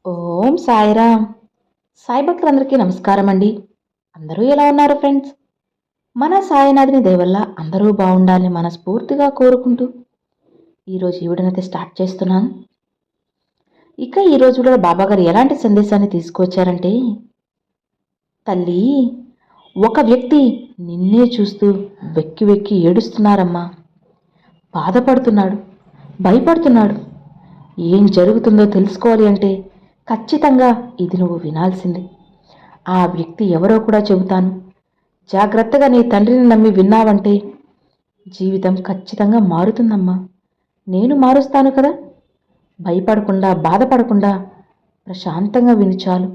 ఓం సాయిరామ్. సాయి భక్తులందరికీ నమస్కారం అండి. అందరూ ఎలా ఉన్నారు ఫ్రెండ్స్? మన సాయినాథుని దయ వల్ల అందరూ బాగుండాలని మనస్ఫూర్తిగా కోరుకుంటూ ఈరోజు ఈ వీడియోనైతే స్టార్ట్ చేస్తున్నాను. ఇక ఈ రోజు కూడా బాబాగారు ఎలాంటి సందేశాన్ని తీసుకొచ్చారంటే, తల్లి, ఒక వ్యక్తి నిన్నే చూస్తూ వెక్కి వెక్కి ఏడుస్తున్నారమ్మా. బాధపడుతున్నాడు, భయపడుతున్నాడు. ఏం జరుగుతుందో తెలుసుకోవాలి అంటే ఖచ్చితంగా ఇది నువ్వు వినాల్సిందే. ఆ వ్యక్తి ఎవరో కూడా చెబుతాను. జాగ్రత్తగా నీ తండ్రిని నమ్మి విన్నావంటే జీవితం ఖచ్చితంగా మారుతుందమ్మా. నేను మారుస్తాను కదా. భయపడకుండా, బాధపడకుండా ప్రశాంతంగా విను చాలు.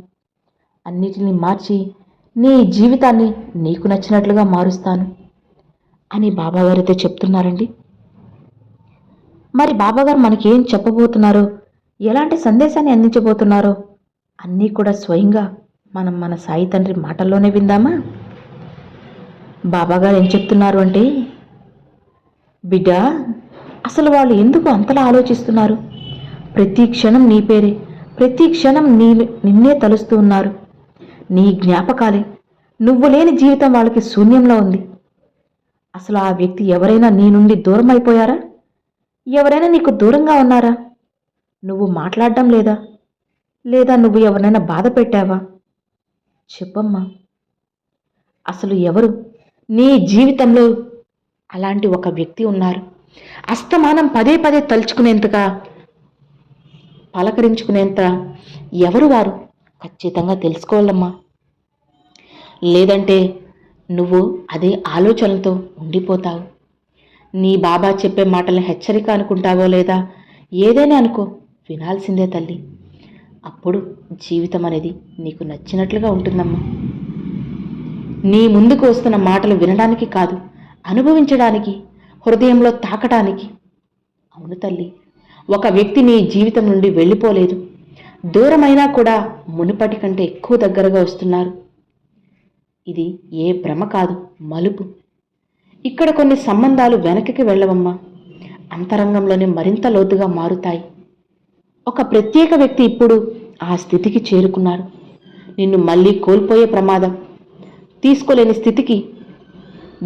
అన్నిటినీ మార్చి నీ జీవితాన్ని నీకు నచ్చినట్లుగా మారుస్తాను అని బాబాగారైతే చెప్తున్నారండి. మరి బాబాగారు మనకేం చెప్పబోతున్నారో, ఎలాంటి సందేశాన్ని అందించబోతున్నారో అన్నీ కూడా స్వయంగా మనం మన సాయి తండ్రి మాటల్లోనే విందామా? బాబాగారు ఏం చెప్తున్నారు అంటే, బిడ్డ, అసలు వాళ్ళు ఎందుకు అంతలా ఆలోచిస్తున్నారు? ప్రతి క్షణం నీ పేరే, ప్రతి క్షణం నిన్నే తలుస్తూ ఉన్నారు. నీ జ్ఞాపకాలే. నువ్వు లేని జీవితం వాళ్ళకి శూన్యంలో ఉంది. అసలు ఆ వ్యక్తి ఎవరైనా నీ నుండి దూరం అయిపోయారా? ఎవరైనా నీకు దూరంగా ఉన్నారా? నువ్వు మాట్లాడడం లేదా? లేదా నువ్వు ఎవరినైనా బాధ పెట్టావా? చెప్పమ్మా. అసలు ఎవరు నీ జీవితంలో అలాంటి ఒక వ్యక్తి ఉన్నారు? అస్తమానం పదే పదే తలుచుకునేంతగా, పలకరించుకునేంత ఎవరు వారు? ఖచ్చితంగా తెలుసుకోవాలమ్మా. లేదంటే నువ్వు అదే ఆలోచనలతో ఉండిపోతావు. నీ బాబా చెప్పే మాటలను హెచ్చరిక అనుకుంటావో లేదా ఏదైనా అనుకో, వినాల్సిందే తల్లి. అప్పుడు జీవితం అనేది నీకు నచ్చినట్లుగా ఉంటుందమ్మా. నీ ముందుకు వస్తున్న మాటలు వినడానికి కాదు, అనుభవించడానికి, హృదయంలో తాకటానికి. అవును తల్లి, ఒక వ్యక్తి నీ జీవితం నుండి వెళ్ళిపోలేదు. దూరమైనా కూడా మునుపటి కంటే ఎక్కువ దగ్గరగా వస్తున్నారు. ఇది ఏ భ్రమ కాదు, మలుపు. ఇక్కడ కొన్ని సంబంధాలు వెనక్కి వెళ్ళవమ్మా, అంతరంగంలోనే మరింత లోతుగా మారుతాయి. ఒక ప్రత్యేక వ్యక్తి ఇప్పుడు ఆ స్థితికి చేరుకున్నారు. నిన్ను మళ్ళీ కోల్పోయే ప్రమాదం, తీసుకోలేని స్థితికి.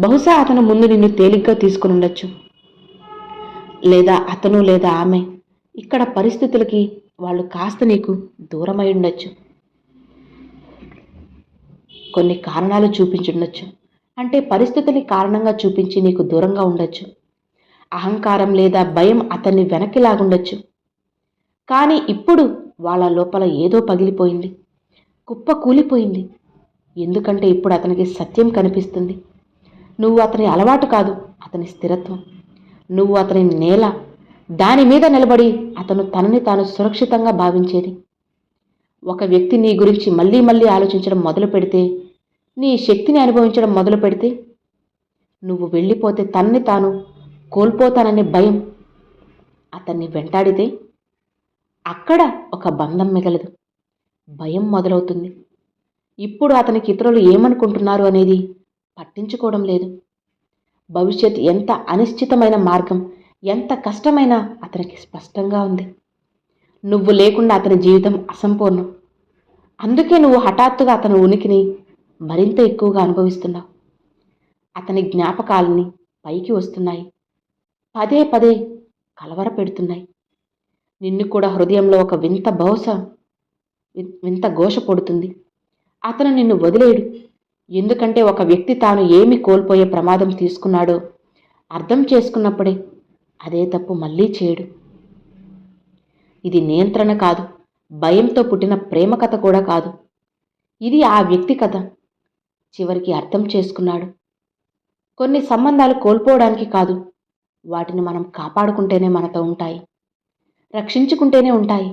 బహుశా అతను ముందు నిన్ను తేలిగ్గా తీసుకుని ఉండొచ్చు, లేదా అతను లేదా ఆమె ఇక్కడ పరిస్థితులకి వాళ్ళు కాస్త నీకు దూరమై ఉండొచ్చు. కొన్ని కారణాలు చూపించుండొచ్చు, అంటే పరిస్థితుల్ని కారణంగా చూపించి నీకు దూరంగా ఉండొచ్చు. అహంకారం లేదా భయం అతన్ని వెనక్కి లాగుండొచ్చు. కానీ ఇప్పుడు వాళ్ళ లోపల ఏదో పగిలిపోయింది, కుప్ప కూలిపోయింది. ఎందుకంటే ఇప్పుడు అతనికి సత్యం కనిపిస్తుంది. నువ్వు అతని అలవాటు కాదు, అతని స్థిరత్వం. నువ్వు అతని నేల, దాని మీద నిలబడి అతను తనని తాను సురక్షితంగా భావించేది. ఒక వ్యక్తి నీ గురించి మళ్ళీ మళ్ళీ ఆలోచించడం మొదలు పెడితే, నీ శక్తిని అనుభవించడం మొదలు పెడితే, నువ్వు వెళ్ళిపోతే తనని తాను కోల్పోతాననే భయం అతన్ని వెంటాడితే, అక్కడ ఒక బంధం మిగలదు, భయం మొదలవుతుంది. ఇప్పుడు అతనికి ఇతరులు ఏమనుకుంటున్నారు అనేది పట్టించుకోవడం లేదు. భవిష్యత్ ఎంత అనిశ్చితమైన మార్గం, ఎంత కష్టమైనా అతనికి స్పష్టంగా ఉంది. నువ్వు లేకుండా అతని జీవితం అసంపూర్ణం. అందుకే నువ్వు హఠాత్తుగా అతని ఉనికిని మరింత ఎక్కువగా అనుభవిస్తున్నావు. అతని జ్ఞాపకాలని పైకి వస్తున్నాయి, పదే పదే కలవర పెడుతున్నాయి. నిన్ను కూడా హృదయంలో ఒక వింత ఘోష పడుతుంది. అతను నిన్ను వదిలేడు. ఎందుకంటే ఒక వ్యక్తి తాను ఏమి కోల్పోయే ప్రమాదం తీసుకున్నాడో అర్థం చేసుకున్నప్పుడే అదే తప్పు మళ్ళీ చేయడు. ఇది నియంత్రణ కాదు, భయంతో పుట్టిన ప్రేమ కథ కూడా కాదు. ఇది ఆ వ్యక్తి కథ. చివరికి అర్థం చేసుకున్నాడు, కొన్ని సంబంధాలు కోల్పోవడానికి కాదు, వాటిని మనం కాపాడుకుంటేనే మనతో ఉంటాయి, రక్షించుకుంటేనే ఉంటాయి.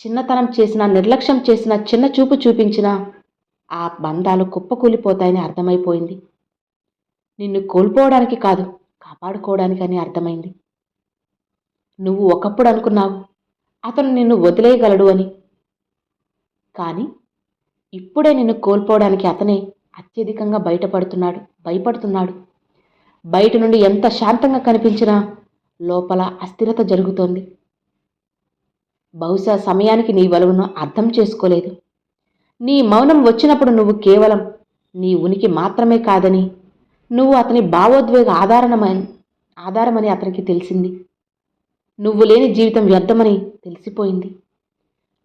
చిన్నతనం చేసిన, నిర్లక్ష్యం చేసిన, చిన్న చూపు చూపించినా ఆ బంధాలు కుప్పకూలిపోతాయని అర్థమైపోయింది. నిన్ను కోల్పోవడానికి కాదు, కాపాడుకోవడానికని అర్థమైంది. నువ్వు ఒకప్పుడు అనుకున్నావు అతను నిన్ను వదిలేయగలడు అని, కానీ ఇప్పుడే నిన్ను కోల్పోవడానికి అతనే అత్యధికంగా భయపడుతున్నాడు. బయట నుండి ఎంత శాంతంగా కనిపించినా లోపల అస్థిరత జరుగుతోంది. బహుశా సమయానికి నీ విలువను అర్థం చేసుకోలేదు. నీ మౌనం వచ్చినప్పుడు నువ్వు కేవలం నీ ఉనికి మాత్రమే కాదని, నువ్వు అతని భావోద్వేగ ఆధారమని అతనికి తెలిసింది. నువ్వు లేని జీవితం వ్యర్థమని తెలిసిపోయింది.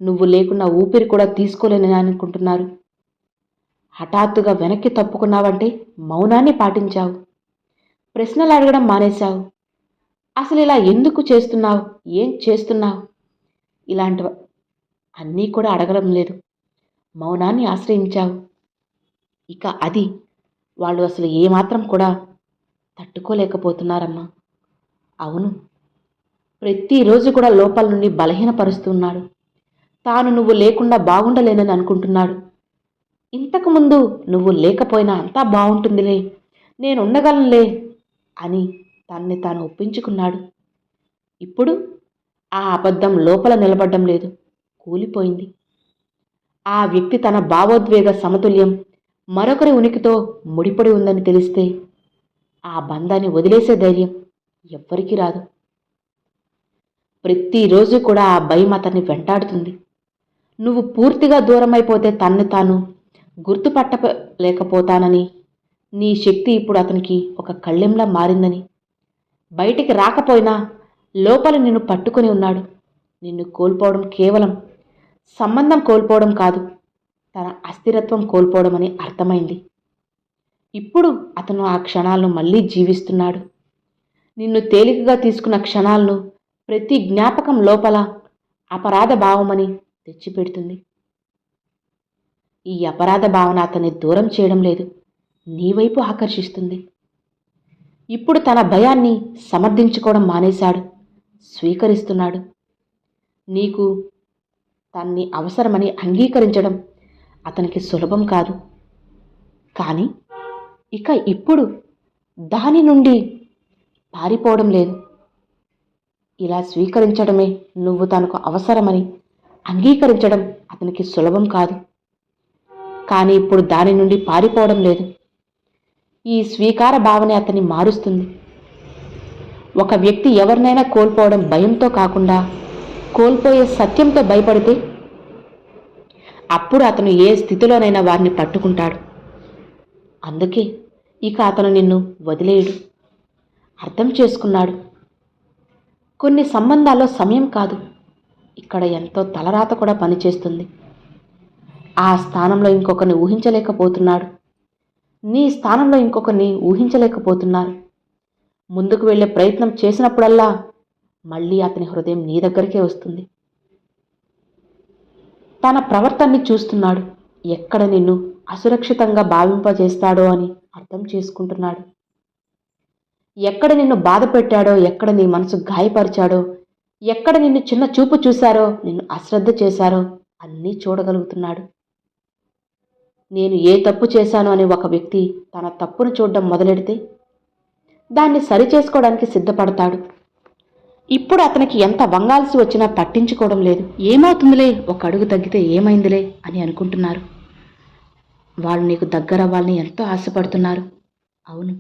నువ్వు లేకున్నా ఊపిరి కూడా తీసుకోలేనని అనుకుంటున్నారు. హఠాత్తుగా వెనక్కి తప్పుకున్నావంటే మౌనాన్ని పాటించావు. ప్రశ్నలు అడగడం మానేశావు. అసలు ఇలా ఎందుకు చేస్తున్నావు, ఏం చేస్తున్నావు, ఇలాంటివి అన్నీ కూడా అడగడం లేదు. మౌనాన్ని ఆశ్రయించావు. ఇక అది వాళ్ళు అసలు ఏమాత్రం కూడా తట్టుకోలేకపోతున్నారమ్మా. అవును, ప్రతిరోజు కూడా లోపల నుండి బలహీనపరుస్తున్నాడు. తాను నువ్వు లేకుండా బాగుండలేనని అనుకుంటున్నాడు. ఇంతకుముందు నువ్వు లేకపోయినా అంతా బాగుంటుందిలే, నేను ఉండగలనులే అని తన్ని తాను ఒప్పించుకున్నాడు. ఇప్పుడు ఆ అబద్ధం లోపల నిలబడ్డం లేదు, కూలిపోయింది. ఆ వ్యక్తి తన భావోద్వేగ సమతుల్యం మరొకరి ఉనికితో ముడిపడి ఉందని తెలిస్తే ఆ బంధాన్ని వదిలేసే ధైర్యం ఎవ్వరికీ రాదు. ప్రతిరోజు కూడా ఆ భయం అతన్ని వెంటాడుతుంది. నువ్వు పూర్తిగా దూరమైపోతే తన్ను తాను గుర్తుపట్టలేకపోతానని, నీ శక్తి ఇప్పుడు అతనికి ఒక కళ్ళెంలా మారిందని, బయటికి రాకపోయినా లోపల నిన్ను పట్టుకొని ఉన్నాడు. నిన్ను కోల్పోవడం కేవలం సంబంధం కోల్పోవడం కాదు, తన అస్థిరత్వం కోల్పోవడం అని అర్థమైంది. ఇప్పుడు అతను ఆ క్షణాలను మళ్ళీ జీవిస్తున్నాడు. నిన్ను తేలికగా తీసుకున్న క్షణాలను ప్రతి జ్ఞాపకం లోపల అపరాధ భావమని తెచ్చిపెడుతుంది. ఈ అపరాధ భావన అతన్ని దూరం చేయడం లేదు, నీ వైపు ఆకర్షిస్తుంది. ఇప్పుడు తన భయాన్ని సమర్థించుకోవడం మానేశాడు, స్వీకరిస్తున్నాడు. నీకు తన్ని అవసరమని అంగీకరించడం అతనికి సులభం కాదు. కానీ ఇక ఇప్పుడు దాని నుండి పారిపోవడం లేదు. ఇలా స్వీకరించడమే, నువ్వు తనకు అవసరమని అంగీకరించడం అతనికి సులభం కాదు. కానీ ఇప్పుడు దాని నుండి పారిపోవడం లేదు. ఈ స్వీకార భావనే అతన్ని మారుస్తుంది. ఒక వ్యక్తి ఎవరినైనా కోల్పోవడం భయంతో కాకుండా కోల్పోయే సత్యంతో భయపడితే అప్పుడు అతను ఏ స్థితిలోనైనా వారిని పట్టుకుంటాడు. అందుకే ఇక అతను నిన్ను వదిలేయడు. అర్థం చేసుకున్నాడు. కొన్ని సంబంధాల్లో సమయం కాదు, ఇక్కడ ఎంతో తలరాత కూడా పనిచేస్తుంది. ఆ స్థానంలో ఇంకొకరిని ఊహించలేకపోతున్నాడు. నీ స్థానంలో ఇంకొకరిని ఊహించలేకపోతున్నారు. ముందుకు వెళ్ళే ప్రయత్నం చేసినప్పుడల్లా మళ్ళీ అతని హృదయం నీ దగ్గరికే వస్తుంది. తన ప్రవర్తనని చూస్తున్నాడు. ఎక్కడ నిన్ను అసురక్షితంగా భావింపజేస్తాడో అని అర్థం చేసుకుంటున్నాడు. ఎక్కడ నిన్ను బాధ పెట్టాడో, ఎక్కడ నీ మనసు గాయపరిచాడో, ఎక్కడ నిన్ను చిన్న చూపు చూశారో, నిన్ను అశ్రద్ధ చేశారో అన్నీ చూడగలుగుతున్నాడు. నేను ఏ తప్పు చేశాను అని ఒక వ్యక్తి తన తప్పును చూడడం మొదలెడితే దాన్ని సరిచేసుకోవడానికి సిద్ధపడతాడు. ఇప్పుడు అతనికి ఎంత వంగాల్సి వచ్చినా పట్టించుకోవడం లేదు. ఏమవుతుందిలే, ఒక అడుగు తగ్గితే ఏమైందిలే అని అనుకుంటున్నారు. వాళ్ళు నీకు దగ్గరవ్వాలని ఎంతో ఆశపడుతున్నారు. అవును,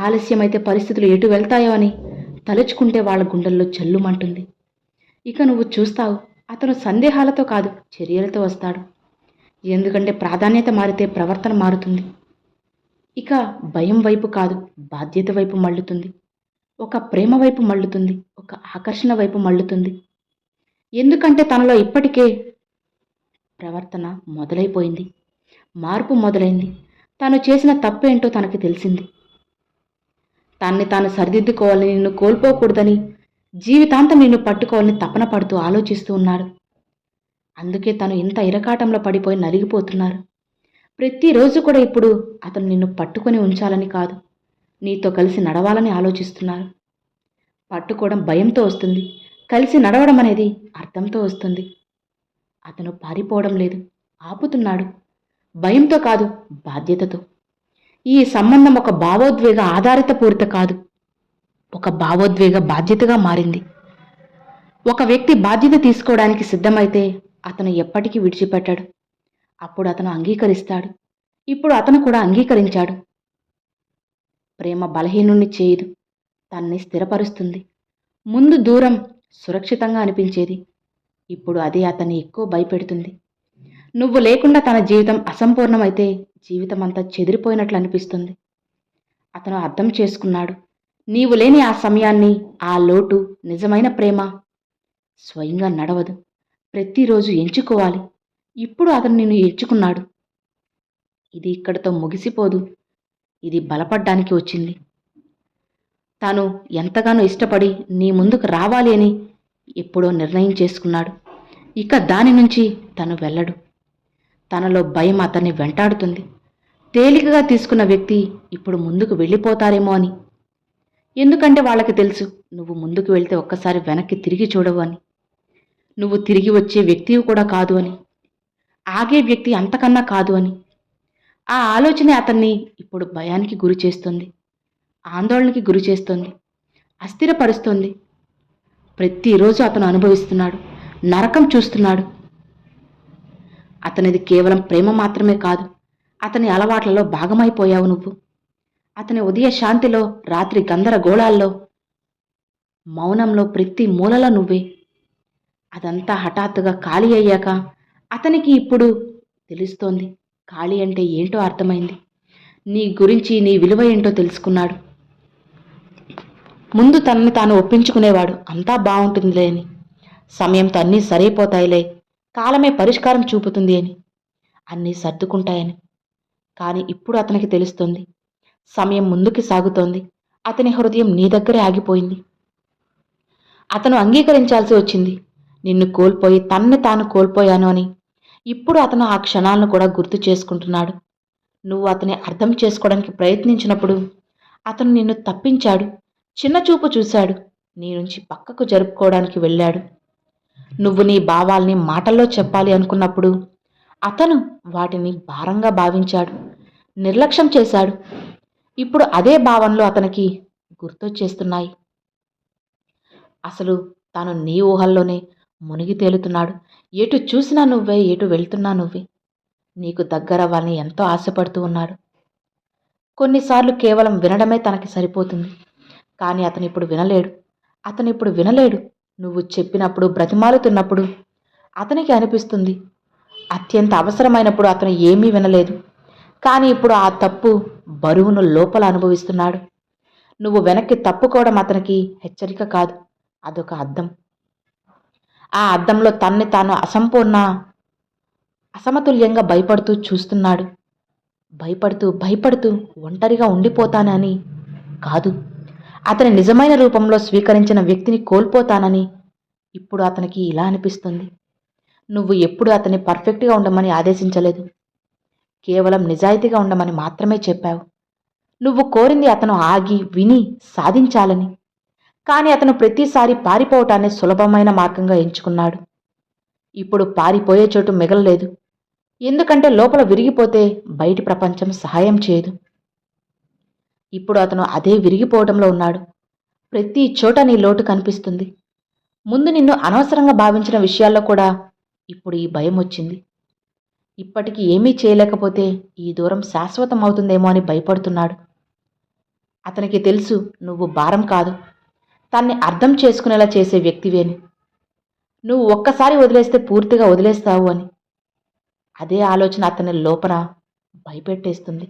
ఆలస్యమైతే పరిస్థితులు ఎటు వెళ్తాయో అని తలుచుకుంటే వాళ్ళ గుండెల్లో జల్లుమంటుంది. ఇక నువ్వు చూస్తావు, అతను సందేహాలతో కాదు, చర్యలతో వస్తాడు. ఎందుకంటే ప్రాధాన్యత మారితే ప్రవర్తన మారుతుంది. ఇక భయం వైపు కాదు, బాధ్యత వైపు మళ్ళుతుంది. ఒక ప్రేమ వైపు మళ్ళుతుంది, ఒక ఆకర్షణ వైపు మళ్ళుతుంది. ఎందుకంటే తనలో ఇప్పటికే ప్రవర్తన మొదలైపోయింది, మార్పు మొదలైంది. తాను చేసిన తప్పేంటో తనకి తెలిసింది. తన్ని తాను సరిదిద్దుకోవాలని, నిన్ను కోల్పోకూడదని, జీవితాంతం నిన్ను పట్టుకోవాలని తపన పడుతూ ఆలోచిస్తూ ఉన్నాడు. అందుకే తను ఇంత ఇరకాటంలో పడిపోయి నలిగిపోతున్నారు. ప్రతిరోజు కూడా ఇప్పుడు అతను నిన్ను పట్టుకొని ఉంచాలని కాదు, నీతో కలిసి నడవాలని ఆలోచిస్తున్నారు. పట్టుకోవడం భయంతో వస్తుంది, కలిసి నడవడం అనేది అర్థంతో వస్తుంది. అతను పారిపోవడం లేదు, ఆపుతున్నాడు. భయంతో కాదు, బాధ్యతతో. ఈ సంబంధం ఒక భావోద్వేగ ఆధారిత పూరిత కాదు, ఒక భావోద్వేగ బాధ్యతగా మారింది. ఒక వ్యక్తి బాధ్యత తీసుకోవడానికి సిద్ధమైతే అతను ఎప్పటికీ విడిచిపెట్టాడు. అప్పుడు అతను అంగీకరిస్తాడు. ఇప్పుడు అతను కూడా అంగీకరించాడు. ప్రేమ బలహీనుణ్ణి చేయదు, తన్ని స్థిరపరుస్తుంది. ముందు దూరం సురక్షితంగా అనిపించేది, ఇప్పుడు అదే అతన్ని ఎక్కువ భయపెడుతుంది. నువ్వు లేకుండా తన జీవితం అసంపూర్ణమైతే జీవితం అంతా చెదిరిపోయినట్లు అనిపిస్తుంది. అతను అర్థం చేసుకున్నాడు. నీవు లేని ఆ సమయాన్ని, ఆ లోటు, నిజమైన ప్రేమ స్వయంగా నడవదు. ప్రతిరోజు ఎంచుకోవాలి. ఇప్పుడు అతను నిన్ను ఎంచుకున్నాడు. ఇది ఇక్కడితో ముగిసిపోదు. ఇది బలపడ్డానికి వచ్చింది. తాను ఎంతగానో ఇష్టపడి నీ ముందుకు రావాలి అని ఎప్పుడో నిర్ణయం చేసుకున్నాడు. ఇక దాని నుంచి తను వెళ్ళడు. తనలో భయం అతన్ని వెంటాడుతుంది. తేలికగా తీసుకున్న వ్యక్తి ఇప్పుడు ముందుకు వెళ్ళిపోతారేమో అని. ఎందుకంటే వాళ్ళకి తెలుసు నువ్వు ముందుకు వెళ్తే ఒక్కసారి వెనక్కి తిరిగి చూడవు అని. నువ్వు తిరిగి వచ్చే వ్యక్తివి కూడా కాదు అని. ఆగే వ్యక్తి అంతకన్నా కాదు అని. ఆ ఆలోచనే అతన్ని ఇప్పుడు భయానికి గురి చేస్తుంది. ఆందోళనకి గురి చేస్తుంది. అస్థిరపరుస్తుంది. ప్రతిరోజు అతను అనుభవిస్తున్నాడు. నరకం చూస్తున్నాడు. అతనిది కేవలం ప్రేమ మాత్రమే కాదు. అతని అలవాట్లలో భాగమైపోయావు నువ్వు. అతని ఉదయ శాంతిలో, రాత్రి గందరగోళాల్లో, మౌనంలో ప్రతి మూలలో నువ్వే. అదంతా హఠాత్తుగా ఖాళీ అయ్యాక అతనికి ఇప్పుడు తెలుస్తోంది. ఖాళీ అంటే ఏంటో అర్థమైంది. నీ గురించి, నీ విలువ ఏంటో తెలుసుకున్నాడు. ముందు తనని తాను ఒప్పించుకునేవాడు. అంతా బాగుంటుందిలే అని. సమయంతో అన్నీ సరైపోతాయిలే, కాలమే పరిష్కారం చూపుతుంది అని, అన్నీ సర్దుకుంటాయని. కానీ ఇప్పుడు అతనికి తెలుస్తుంది. సమయం ముందుకు సాగుతోంది. అతని హృదయం నీ దగ్గరే ఆగిపోయింది. అతను అంగీకరించాల్సి వచ్చింది. నిన్ను కోల్పోయి తన్ని తాను కోల్పోయాను అని. ఇప్పుడు అతను ఆ క్షణాలను కూడా గుర్తు చేసుకుంటున్నాడు. నువ్వు అతని అర్థం చేసుకోవడానికి ప్రయత్నించినప్పుడు అతను నిన్ను తప్పించాడు. చిన్నచూపు చూశాడు. నీ నుంచి పక్కకు జరుపుకోవడానికి వెళ్ళాడు. నువ్వు నీ భావాల్ని మాటల్లో చెప్పాలి అనుకున్నప్పుడు అతను వాటిని భారంగా భావించాడు. నిర్లక్ష్యం చేశాడు. ఇప్పుడు అదే భావనలో అతనికి గుర్తొచ్చేస్తున్నాయి. అసలు తాను నీ ఊహల్లోనే మునిగి తేలుతున్నాడు. ఎటు చూసినా నువ్వే, ఎటు వెళ్తున్నా నువ్వే. నీకు దగ్గరవ్వాలని ఎంతో ఆశపడుతూ ఉన్నాడు. కొన్నిసార్లు కేవలం వినడమే తనకి సరిపోతుంది. కానీ అతను ఇప్పుడు వినలేడు. నువ్వు చెప్పినప్పుడు, బ్రతిమాలుతున్నప్పుడు అతనికి అనిపిస్తుంది. అత్యంత అవసరమైనప్పుడు అతను ఏమీ వినలేదు. కానీ ఇప్పుడు ఆ తప్పు బరువును లోపల అనుభవిస్తున్నాడు. నువ్వు వెనక్కి తప్పుకోవడం అతనికి హెచ్చరిక కాదు, అదొక అద్దం. ఆ అద్దంలో తన్ని తాను అసమతుల్యంగా భయపడుతూ చూస్తున్నాడు. భయపడుతూ ఒంటరిగా ఉండిపోతానని కాదు, అతని నిజమైన రూపంలో స్వీకరించిన వ్యక్తిని కోల్పోతానని ఇప్పుడు అతనికి ఇలా అనిపిస్తుంది. నువ్వు ఎప్పుడు అతన్ని పర్ఫెక్ట్గా ఉండమని ఆదేశించలేదు. కేవలం నిజాయితీగా ఉండమని మాత్రమే చెప్పావు. నువ్వు కోరింది అతను ఆగి విని సాధించాలని. కానీ అతను ప్రతిసారి పారిపోవటాన్ని సులభమైన మార్గంగా ఎంచుకున్నాడు. ఇప్పుడు పారిపోయే చోటు మిగలలేదు. ఎందుకంటే లోపల విరిగిపోతే బయటి ప్రపంచం సహాయం చేయదు. ఇప్పుడు అతను అదే విరిగిపోవడంలో ఉన్నాడు. ప్రతి చోట నీ లోటు కనిపిస్తుంది. ముందు నిన్ను అనవసరంగా భావించిన విషయాల్లో కూడా ఇప్పుడు ఈ భయం వచ్చింది. ఇప్పటికీ ఏమీ చేయలేకపోతే ఈ దూరం శాశ్వతం అవుతుందేమో అని భయపడుతున్నాడు. అతనికి తెలుసు నువ్వు భారం కాదు, తన్ని అర్థం చేసుకునేలా చేసే వ్యక్తివి అని. నువ్వు ఒక్కసారి వదిలేస్తే పూర్తిగా వదిలేస్తావు అని. అదే ఆలోచన అతని లోపల భయపెట్టేస్తుంది.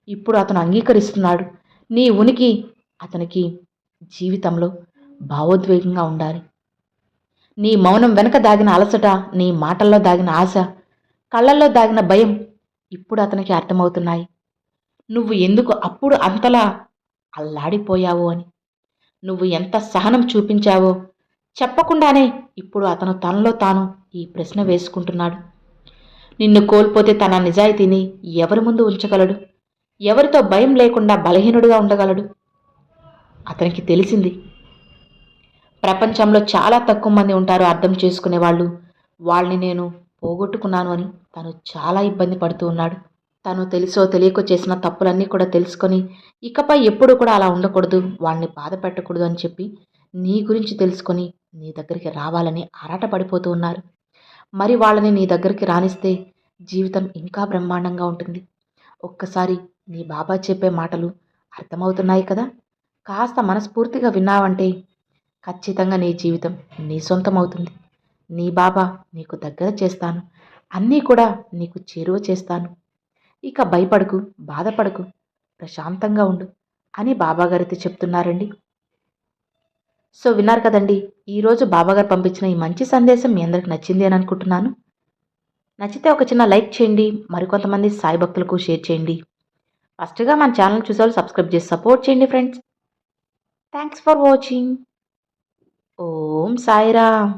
ఇప్పుడు అతను అంగీకరిస్తున్నాడు. నీ ఉనికి అతనికి జీవితంలో భావోద్వేగంగా ఉండాలి. నీ మౌనం వెనక దాగిన అలసట, నీ మాటల్లో దాగిన ఆశ, కళ్ళల్లో దాగిన భయం ఇప్పుడు అతనికి అర్థమవుతున్నాయి. నువ్వు ఎందుకు అప్పుడు అంతలా అల్లాడిపోయావో అని. నువ్వు ఎంత సహనం చూపించావో చెప్పకుండానే ఇప్పుడు అతను తనలో తాను ఈ ప్రశ్న వేసుకుంటున్నాడు. నిన్ను కోల్పోతే తన నిజాయితీని ఎవరి ముందు ఉంచగలడు? ఎవరితో భయం లేకుండా బలహీనుడిగా ఉండగలడు? అతనికి తెలిసింది. ప్రపంచంలో చాలా తక్కువ మంది ఉంటారు అర్థం చేసుకునేవాళ్ళు. వాళ్ళని నేను పోగొట్టుకున్నాను అని తను చాలా ఇబ్బంది పడుతూ ఉన్నాడు. తను తెలుసో తెలియకో చేసిన తప్పులన్నీ కూడా తెలుసుకొని ఇకపై ఎప్పుడు కూడా అలా ఉండకూడదు, వాళ్ళని బాధ పెట్టకూడదు అని చెప్పి నీ గురించి తెలుసుకొని నీ దగ్గరికి రావాలని ఆరాటపడిపోతూ ఉన్నారు. మరి వాళ్ళని నీ దగ్గరికి రానిస్తే జీవితం ఇంకా బ్రహ్మాండంగా ఉంటుంది. ఒక్కసారి నీ బాబా చెప్పే మాటలు అర్థమవుతున్నాయి కదా? కాస్త మనస్ఫూర్తిగా విన్నావంటే ఖచ్చితంగా నీ జీవితం నీ సొంతం అవుతుంది. నీ బాబా నీకు దగ్గర చేస్తాను, అన్నీ కూడా నీకు చేరువ చేస్తాను. ఇక భయపడకు, బాధపడకు, ప్రశాంతంగా ఉండు అని బాబాగారైతే చెప్తున్నారండి. సో విన్నారు కదండి, ఈరోజు బాబాగారు పంపించిన ఈ మంచి సందేశం మీ అందరికి నచ్చింది అని అనుకుంటున్నాను. నచ్చితే ఒక చిన్న లైక్ చేయండి, మరికొంతమంది సాయి భక్తులకు షేర్ చేయండి. ఫస్ట్గా మన ఛానల్ చూసేవాళ్ళు సబ్స్క్రైబ్ చేసి సపోర్ట్ చేయండి ఫ్రెండ్స్. Thanks for watching. ఓం సాయిరామ్.